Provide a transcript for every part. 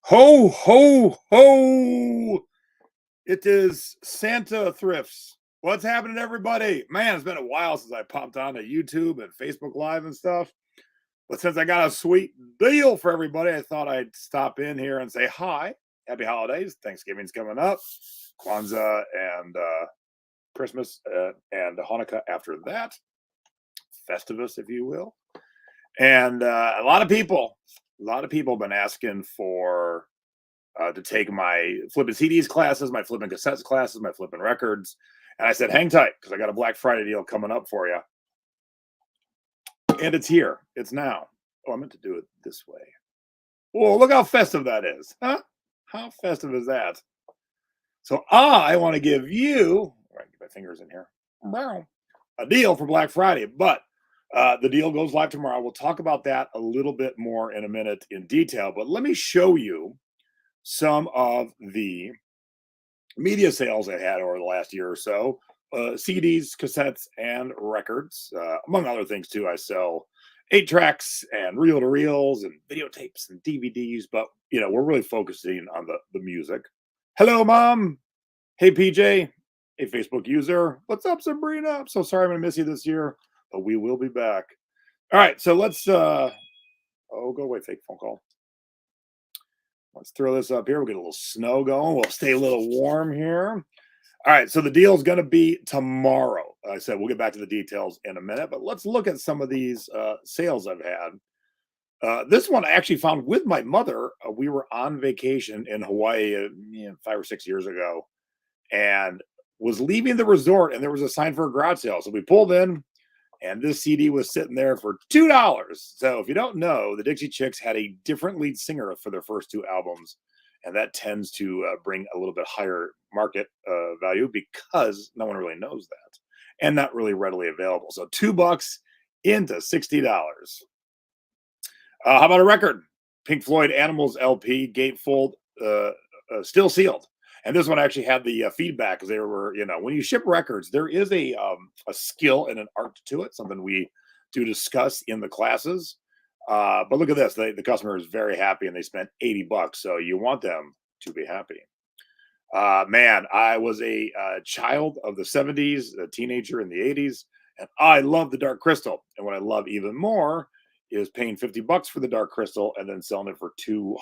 Ho, ho, ho! It is Santa Thrifts. What's happening, everybody? Man, it's been a while since I popped on to YouTube and Facebook Live and stuff. But since I got a sweet deal for everybody, I thought I'd stop in here and say hi. Happy holidays. Thanksgiving's coming up. Kwanzaa and Christmas and Hanukkah after that. Festivus, if you will. And a lot of people have been asking for to take my flipping CDs classes, my flipping cassettes classes, my flipping records. And I said, hang tight because I got a Black Friday deal coming up for you. And it's here. It's now. Oh, I meant to do it this way. Whoa, look how festive that is. Huh? How festive is that? So I want to give you, right, get my fingers in here, a deal for Black Friday. But the deal goes live tomorrow. We'll talk about that a little bit more in a minute in detail. But let me show you some of the media sales I had over the last year or so. CDs, cassettes, and records, among other things too. I sell 8 tracks and reel-to-reels and videotapes and DVDs, but we're really focusing on the music. Hello, Mom. Hey, PJ. Hey, Facebook user. What's up, Sabrina? I'm so sorry I'm gonna miss you this year, but we will be back. All right, so let's go away, fake phone call. Let's throw this up here. We'll get a little snow going. We'll stay a little warm here. All right, so the deal is going to be tomorrow. I said we'll get back to the details in a minute, but let's look at some of these sales I've had. This one I actually found with my mother. We were on vacation in Hawaii 5 or 6 years ago and was leaving the resort, and there was a sign for a garage sale. So we pulled in, and this CD was sitting there for $2. So if you don't know, the Dixie Chicks had a different lead singer for their first 2 albums. And that tends to bring a little bit higher market value because no one really knows that and not really readily available. So $2 into $60. How about a record? Pink Floyd Animals LP, gatefold, still sealed. And this one actually had the feedback because they were, when you ship records, there is a skill and an art to it, something we do discuss in the classes. But look at this. The customer is very happy and they spent $80. So you want them to be happy. Man, I was a child of the 70s, a teenager in the 80s, and I love the Dark Crystal. And what I love even more is paying $50 for the Dark Crystal and then selling it for $200.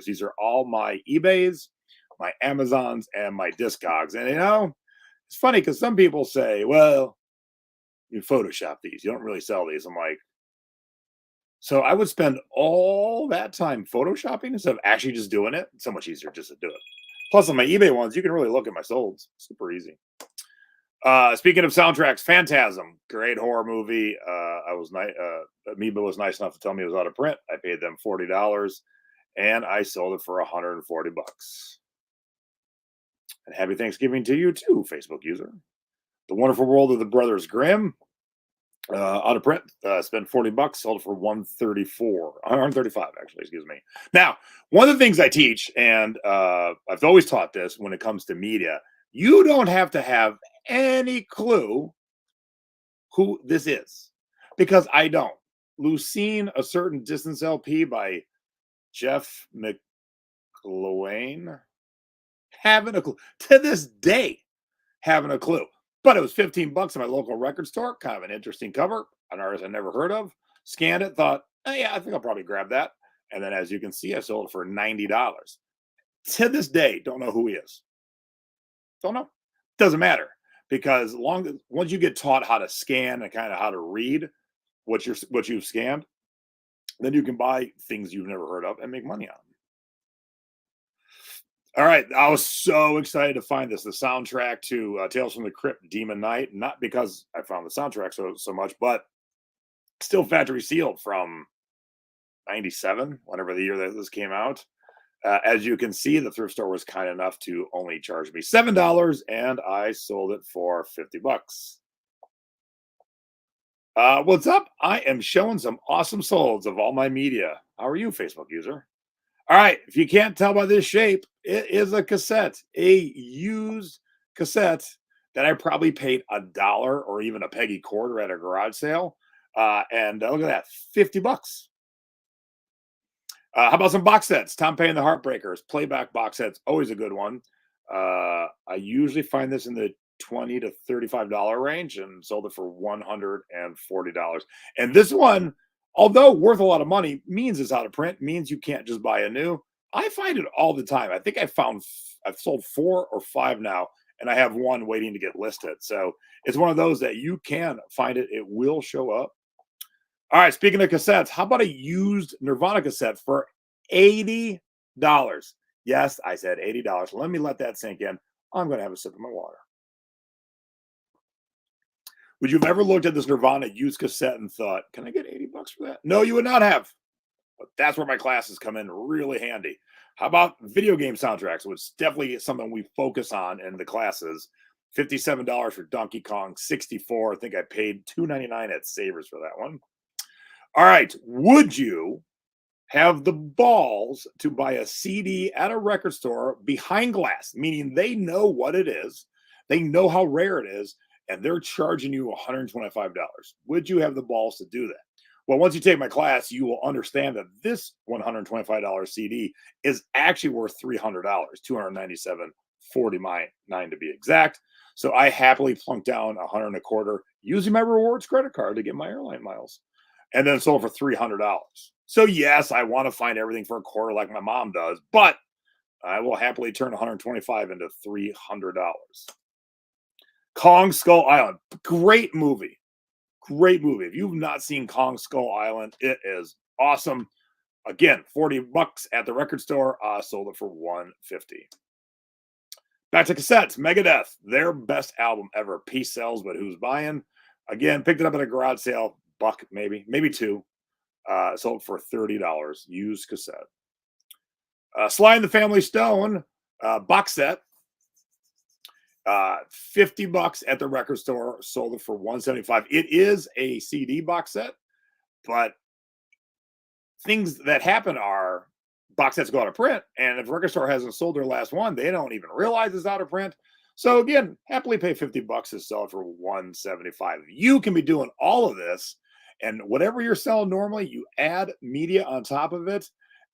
These are all my eBays, my Amazons, and my Discogs. And it's funny because some people say, well, you Photoshop these. You don't really sell these. I'm like, so I would spend all that time photoshopping instead of actually just doing it. It's so much easier just to do it. Plus, on my eBay ones, you can really look at my solds. Super easy. Speaking of soundtracks, Phantasm, great horror movie. Amoeba was nice enough to tell me it was out of print. I paid them $40, and I sold it for $140. And happy Thanksgiving to you too, Facebook user. The Wonderful World of the Brothers Grimm. Out of print, spent $40, sold for $135 actually, excuse me. Now, one of the things I teach, and I've always taught this when it comes to media, you don't have to have any clue who this is, because I don't. Lucine, A Certain Distance LP by Jeff McLean, having a clue. To this day, having a clue. But it was $15 at my local record store. Kind of an interesting cover. An artist I never heard of. Scanned it, thought, yeah, I think I'll probably grab that. And then, as you can see, I sold it for $90. To this day, don't know who he is. Don't know. Doesn't matter, because once you get taught how to scan and kind of how to read what you've scanned, then you can buy things you've never heard of and make money on them. All right, I was so excited to find this, the soundtrack to Tales from the Crypt, Demon Knight. Not because I found the soundtrack so much, but still factory sealed from '97, whenever the year that this came out. As you can see, the thrift store was kind enough to only charge me $7, and I sold it for $50. What's up? I am showing some awesome solds of all my media. How are you, Facebook user? All right, if you can't tell by this shape, it is a cassette, a used cassette that I probably paid $1 or even a Peggy quarter at a garage sale. And look at that, $50. How about some box sets? Tom Petty and the Heartbreakers playback box sets, always a good one. I usually find this in the $20 to $35 range and sold it for $140. And this one, although worth a lot of money, means it's out of print, means you can't just buy a new. I find it all the time. I think I've sold 4 or 5 now, and I have one waiting to get listed. So it's one of those that you can find it. It will show up. All right, speaking of cassettes, how about a used Nirvana cassette for $80? Yes, I said $80. Let me let that sink in. I'm going to have a sip of my water. Would you have ever looked at this Nirvana used cassette and thought, can I get $80 for that? No, you would not have. But that's where my classes come in really handy. How about video game soundtracks, which is definitely something we focus on in the classes. $57 for Donkey Kong 64. I think I paid $2.99 at Savers for that one. All right. Would you have the balls to buy a CD at a record store behind glass, meaning they know what it is, they know how rare it is, and they're charging you $125? Would you have the balls to do that? Well, once you take my class, you will understand that this $125 CD is actually worth $300, $297.49 to be exact. So I happily plunked down $125 using my rewards credit card to get my airline miles, and then sold for $300. So yes, I want to find everything for a quarter like my mom does, but I will happily turn 125 into $300. Kong Skull Island, great movie. Great movie. If you've not seen Kong Skull Island, it is awesome. Again, $40 at the record store. Sold it for $150. Back to cassettes. Megadeth, their best album ever. Peace sells, but who's buying? Again, picked it up at a garage sale. Buck, maybe two. Sold for $30. Used cassette. Sly and the Family Stone box set. $50 at the record store, sold it for $175. It is a CD box set, but things that happen are box sets go out of print, and if a record store hasn't sold their last one, they don't even realize it's out of print. So again, happily pay $50 to sell it for $175. You can be doing all of this, and whatever you're selling normally, you add media on top of it.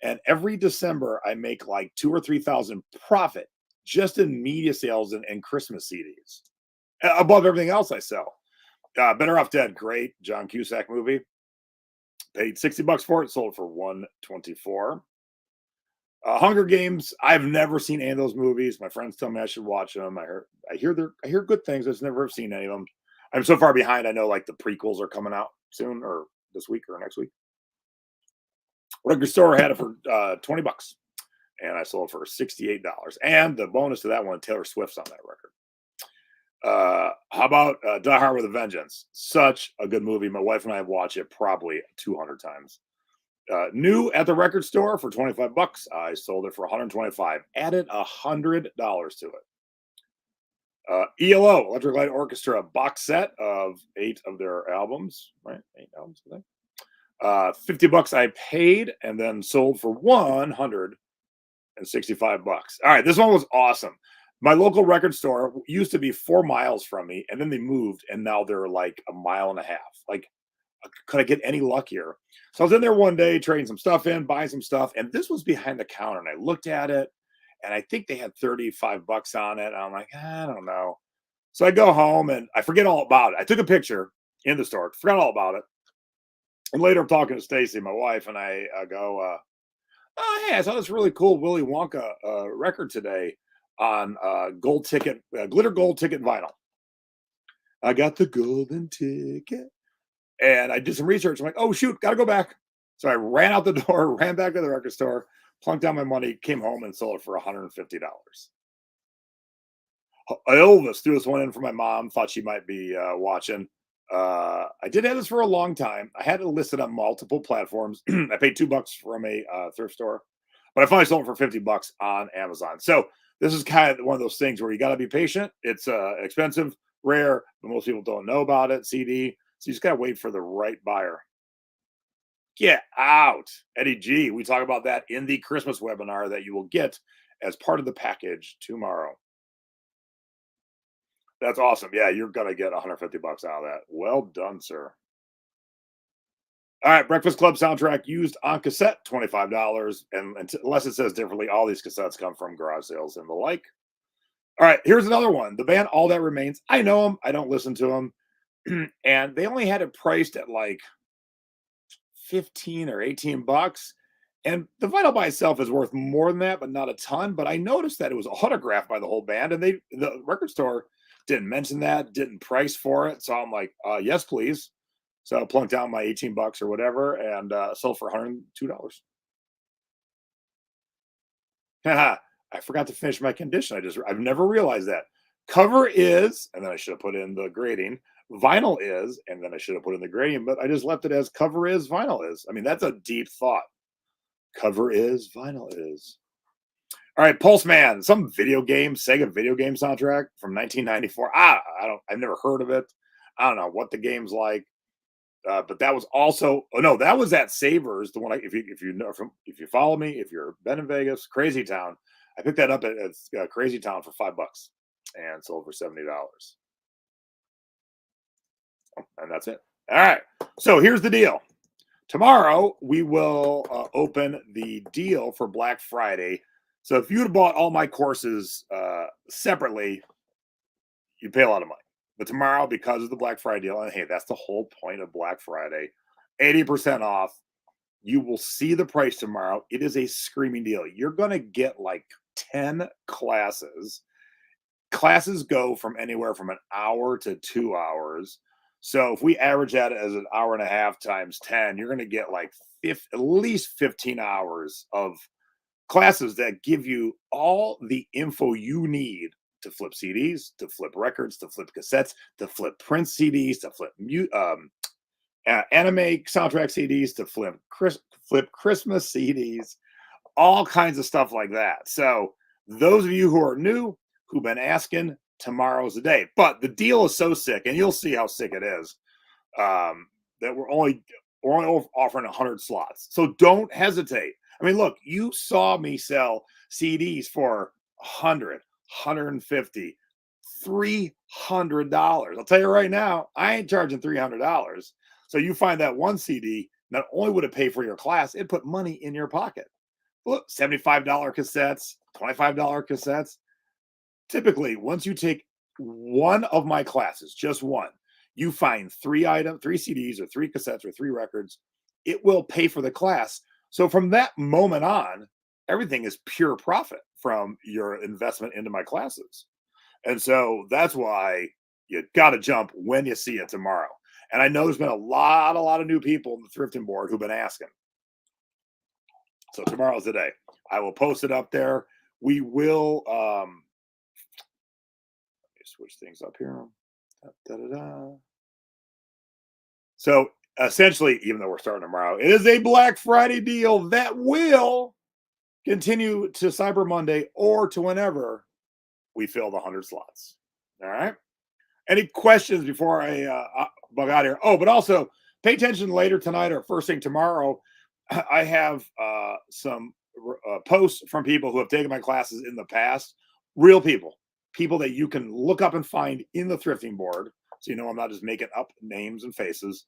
And every December, I make like 2,000 or 3,000 profit just in media sales and Christmas CDs, above everything else I sell. Better Off Dead, great John Cusack movie. Paid $60 for it, sold for $124. Hunger Games, I've never seen any of those movies. My friends tell me I should watch them. I hear good things. I've never seen any of them. I'm so far behind. I know like the prequels are coming out soon, or this week or next week. Record store had it for $20, and I sold it for $68. And the bonus to that one, Taylor Swift's on that record. How about Die Hard with a Vengeance? Such a good movie. My wife and I have watched it probably 200 times. New at the record store for $25. I sold it for $125. Added $100 to it. ELO, Electric Light Orchestra, box set of 8 of their albums. Right, 8 albums, I think. $50 I paid and then sold for $165. All right, this one was awesome. My local record store used to be 4 miles from me, and then they moved, and now they're like a mile and a half. Like, could I get any luckier? So I was in there one day trading some stuff in, buying some stuff, and this was behind the counter. And I looked at it, and I think they had $35 on it. And I'm like, I don't know. So I go home and I forget all about it. I took a picture in the store, forgot all about it. And later I'm talking to Stacy, my wife, and I go, oh, hey, I saw this really cool Willy Wonka record today on gold ticket, glitter gold ticket vinyl. I got the golden ticket. And I did some research. I'm like, oh, shoot, got to go back. So I ran out the door, ran back to the record store, plunked down my money, came home and sold it for $150. Elvis threw this one in for my mom, thought she might be watching. I did have this for a long time. I had it listed on multiple platforms. I paid $2 from a thrift store, but I finally sold it for $50 on Amazon. So this is kind of one of those things where you got to be patient. It's expensive, rare, but most people don't know about it. CD. So you just got to wait for the right buyer. Get out. Eddie G. We talk about that in the Christmas webinar that you will get as part of the package tomorrow. That's awesome. Yeah, you're going to get $150 out of that. Well done, sir. All right, Breakfast Club soundtrack used on cassette, $25. And unless it says differently, all these cassettes come from garage sales and the like. All right, here's another one. The band All That Remains. I know them. I don't listen to them. And they only had it priced at like 15 or 18 bucks. And the vinyl by itself is worth more than that, but not a ton. But I noticed that it was autographed by the whole band, and the record store didn't mention that, didn't price for it. So I'm like, yes, please. So I plunked down my 18 bucks or whatever and sold for $102. I forgot to finish my condition. I've never realized that. Cover is, and then I should have put in the grading. Vinyl is, and then I should have put in the grading, but I just left it as cover is, vinyl is. I mean, that's a deep thought. Cover is, vinyl is. All right, Pulse Man, some video game, Sega video game soundtrack from 1994. I've never heard of it. I don't know what the game's like. But that was also that was at Savers, the one if you follow me, if you're been in Vegas, Crazy Town. I picked that up at Crazy Town for $5 and sold for $70. And that's it. All right. So here's the deal. Tomorrow we will open the deal for Black Friday. So if you'd have bought all my courses separately, you'd pay a lot of money. But tomorrow, because of the Black Friday deal, and hey, that's the whole point of Black Friday, 80% off. You will see the price tomorrow. It is a screaming deal. You're going to get like 10 classes. Classes go from anywhere from an hour to 2 hours. So if we average that as an hour and a half times 10, you're going to get like at least 15 hours of classes that give you all the info you need to flip CDs, to flip records, to flip cassettes, to flip print CDs, to flip anime soundtrack CDs, to flip Christmas CDs, all kinds of stuff like that. So those of you who are new, who've been asking, tomorrow's the day. But the deal is so sick, and you'll see how sick it is, that we're only offering 100 slots. So don't hesitate. I mean, look, you saw me sell CDs for 100, 150, $300. I'll tell you right now, I ain't charging $300. So you find that one CD, not only would it pay for your class, it put money in your pocket. Look, $75 cassettes, $25 cassettes. Typically, once you take one of my classes, just one, you find three CDs or three cassettes or three records, it will pay for the class. So from that moment on, everything is pure profit from your investment into my classes. And so that's why you got to jump when you see it tomorrow. And I know there's been a lot of new people in the thrifting board who've been asking. So tomorrow's the day. I will post it up there. We will let me switch things up here. So essentially, even though we're starting tomorrow, it is a Black Friday deal that will continue to Cyber Monday or to whenever we fill the 100 slots. All right. Any questions before I bug out here? Oh, but also pay attention later tonight or first thing tomorrow. I have some posts from people who have taken my classes in the past. Real people that you can look up and find in the thrifting board. So you know I'm not just making up names and faces.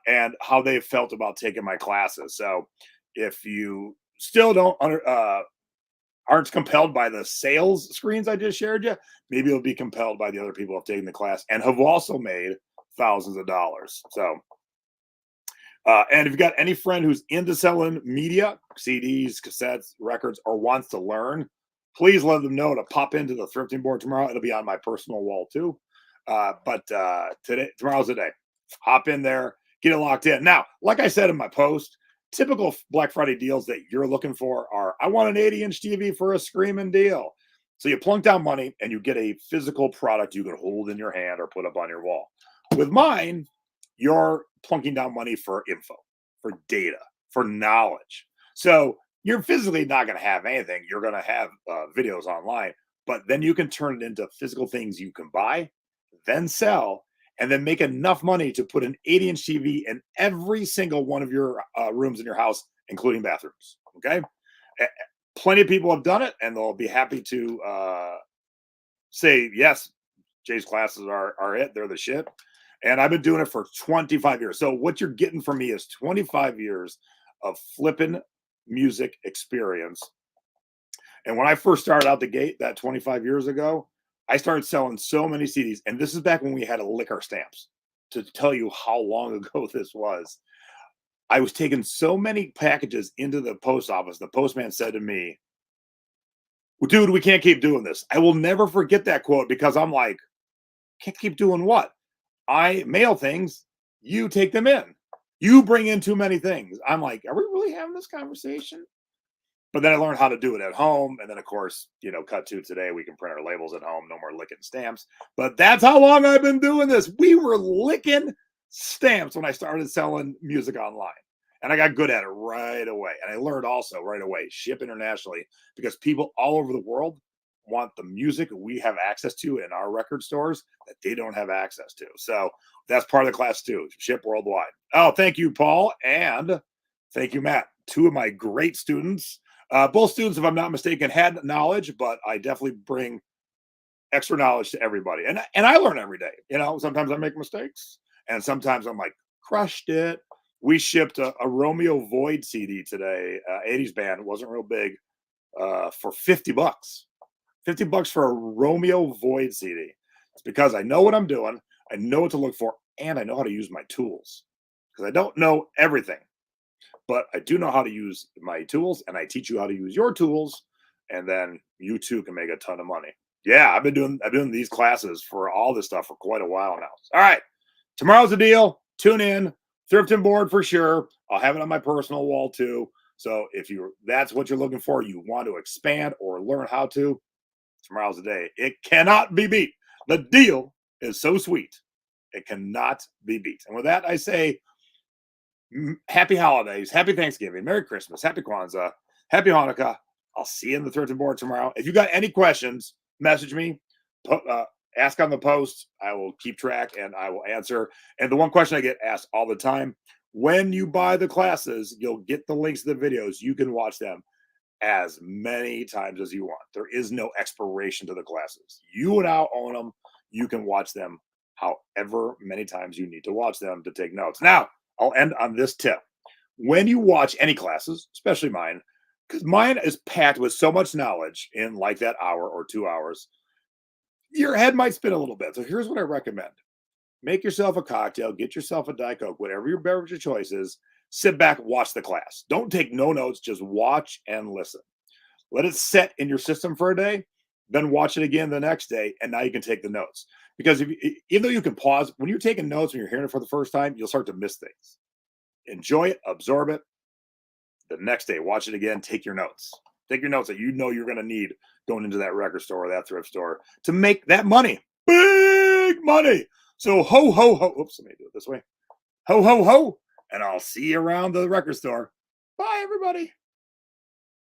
And how they felt about taking my classes. So if you still aren't compelled by the sales screens I just shared you, maybe you'll be compelled by the other people who have taken the class and have also made thousands of dollars. So, and if you've got any friend who's into selling media, CDs, cassettes, records, or wants to learn, please let them know to pop into the thrifting board tomorrow. It'll be on my personal wall too. But tomorrow's the day. Hop in there, get it locked in. Now, like I said in my post, typical Black Friday deals that you're looking for are, I want an 80-inch TV for a screaming deal. So you plunk down money and you get a physical product you can hold in your hand or put up on your wall. With mine, you're plunking down money for info, for data, for knowledge. So you're physically not going to have anything. You're going to have videos online, but then you can turn it into physical things you can buy, then sell, and then make enough money to put an 80-inch TV in every single one of your rooms in your house, including bathrooms. Okay? Plenty of people have done it, and they'll be happy to say, yes, Jay's classes are it. They're the shit. And I've been doing it for 25 years. So what you're getting from me is 25 years of flipping music experience. And when I first started out the gate, that 25 years ago, I started selling so many CDs. And this is back when we had to lick our stamps, to tell you how long ago this was. I was taking so many packages into the post office. The postman said to me, well, dude, we can't keep doing this. I will never forget that quote, because I'm like, can't keep doing what? I mail things, you take them in. You bring in too many things. I'm like, are we really having this conversation? But then I learned how to do it at home. And then, of course, cut to today, we can print our labels at home. No more licking stamps. But that's how long I've been doing this. We were licking stamps when I started selling music online. And I got good at it right away. And I learned also right away, ship internationally, because people all over the world want the music we have access to in our record stores that they don't have access to. So that's part of the class too. Ship worldwide. Oh, thank you, Paul. And thank you, Matt. Two of my great students. Both students, if I'm not mistaken, had knowledge, but I definitely bring extra knowledge to everybody. And I learn every day. Sometimes I make mistakes, and sometimes I'm like, crushed it. We shipped a Romeo Void CD today, 80s band. It wasn't real big, for $50. $50 for a Romeo Void CD. It's because I know what I'm doing, I know what to look for, and I know how to use my tools. Because I don't know everything, but I do know how to use my tools, and I teach you how to use your tools, and then you too can make a ton of money. Yeah, I've been doing these classes for all this stuff for quite a while now. All right, tomorrow's the deal. Tune in. Thrifting board for sure. I'll have it on my personal wall too. So if that's what you're looking for, you want to expand or learn how to, tomorrow's the day. It cannot be beat. The deal is so sweet. It cannot be beat. And with that, I say happy holidays, happy Thanksgiving, Merry Christmas, happy Kwanzaa, happy Hanukkah. I'll see you in the thrifting board tomorrow. If you got any questions, message me. Ask on the post. I will keep track and I will answer. And the one question I get asked all the time, when you buy the classes, you'll get the links to the videos. You can watch them as many times as you want. There is no expiration to the classes. You now own them. You can watch them however many times you need to watch them to take notes. Now, I'll end on this tip. When you watch any classes, especially mine, because mine is packed with so much knowledge in like that hour or 2 hours, your head might spin a little bit. So here's what I recommend. Make yourself a cocktail, get yourself a Diet Coke, whatever your beverage of choice is, sit back, watch the class. Don't take no notes, just watch and listen. Let it set in your system for a day, then watch it again the next day, and now you can take the notes. Because even though you can pause, when you're taking notes, when you're hearing it for the first time, you'll start to miss things. Enjoy it, absorb it. The next day, watch it again, take your notes. Take your notes that you're going to need going into that record store or that thrift store to make that money. Big money. So ho, ho, ho. Oops, let me do it this way. Ho, ho, ho. And I'll see you around the record store. Bye, everybody.